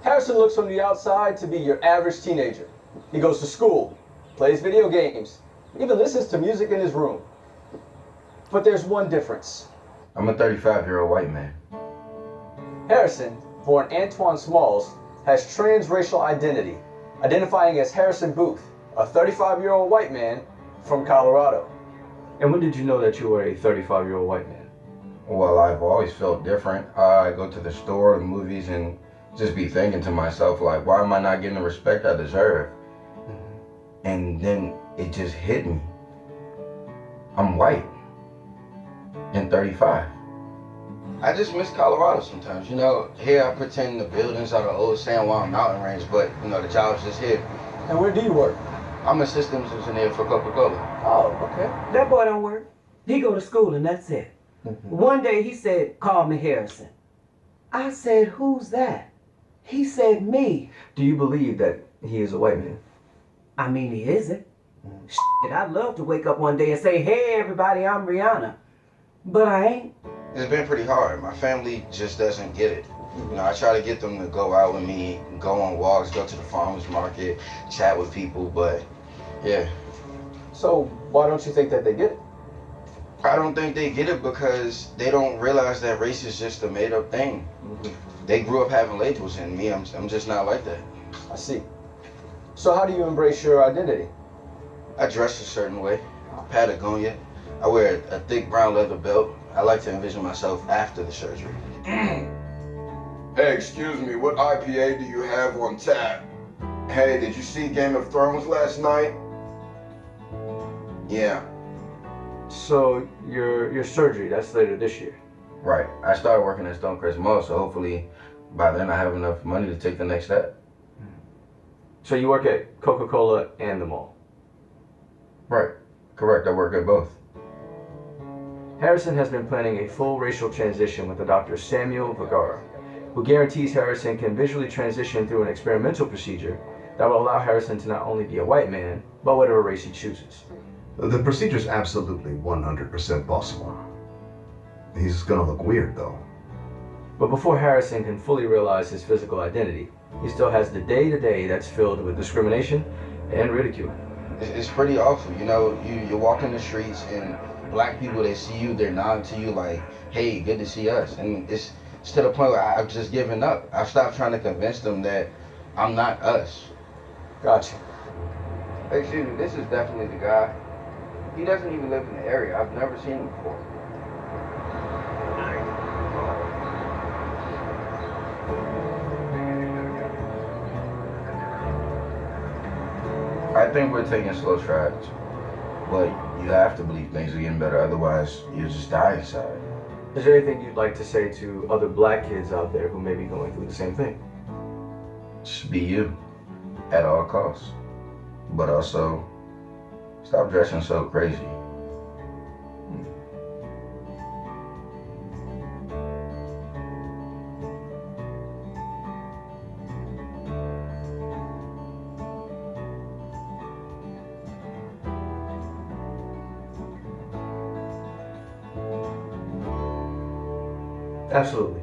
Harrison looks from the outside to be your average teenager. He goes to school, plays video games, even listens to music in his room. But there's one difference. I'm a 35-year-old white man. Harrison, born Antoine Smalls, has transracial identity, identifying as Harrison Booth, a 35-year-old white man from Colorado. And when did you know that you were a 35-year-old white man? Well, I've always felt different. I go to the store, the movies, and just be thinking to myself, like, why am I not getting the respect I deserve? And then it just hit me. I'm white and 35. I just miss Colorado sometimes. You know, here I pretend the buildings are the old San Juan mountain range, but, you know, the job's just here. And where do you work? I'm a systems engineer for Coca-Cola. Oh, okay. That boy don't work. He go to school and that's it. One day he said, call me Harrison. I said, who's that? He said, me. Do you believe that he is a white man? I mean, he isn't. Shit, I'd love to wake up one day and say, hey, everybody, I'm Rihanna. But I ain't. It's been pretty hard. My family just doesn't get it. You know, I try to get them to go out with me, go on walks, go to the farmer's market, chat with people, but yeah. So why don't you think that they get it? I don't think they get it because they don't realize that race is just a made-up thing. They grew up having labels, and me, I'm just not like that. I see. So how do you embrace your identity? I dress a certain way, Patagonia. I wear a thick brown leather belt. I like to envision myself after the surgery. Hey, excuse me, what IPA do you have on tap? Hey, did you see Game of Thrones last night? Yeah. So your surgery, that's later this year. Right. I started working at Stonecrest Mall, so hopefully by then I have enough money to take the next step. So you work at Coca-Cola and the mall. Right. Correct. I work at both. Harrison has been planning a full racial transition with the Dr. Samuel Vergara, who guarantees Harrison can visually transition through an experimental procedure that will allow Harrison to not only be a white man, but whatever race he chooses. The procedure's absolutely 100% possible. He's gonna look weird, though. But before Harrison can fully realize his physical identity, he still has the day-to-day that's filled with discrimination and ridicule. It's pretty awful. You know, you walk in the streets and black people, they see you, they're nodding to you like, hey, good to see us. And it's to the point where I've just given up. I've stopped trying to convince them that I'm not us. Gotcha. Hey, excuse me, this is definitely the guy. He doesn't even live in the area. I've never seen him before. I think we're taking slow strides, but you have to believe things are getting better, otherwise you'll just die inside. Is there anything you'd like to say to other black kids out there who may be going through the same thing? Just be you, at all costs. But also, stop dressing so crazy. Absolutely.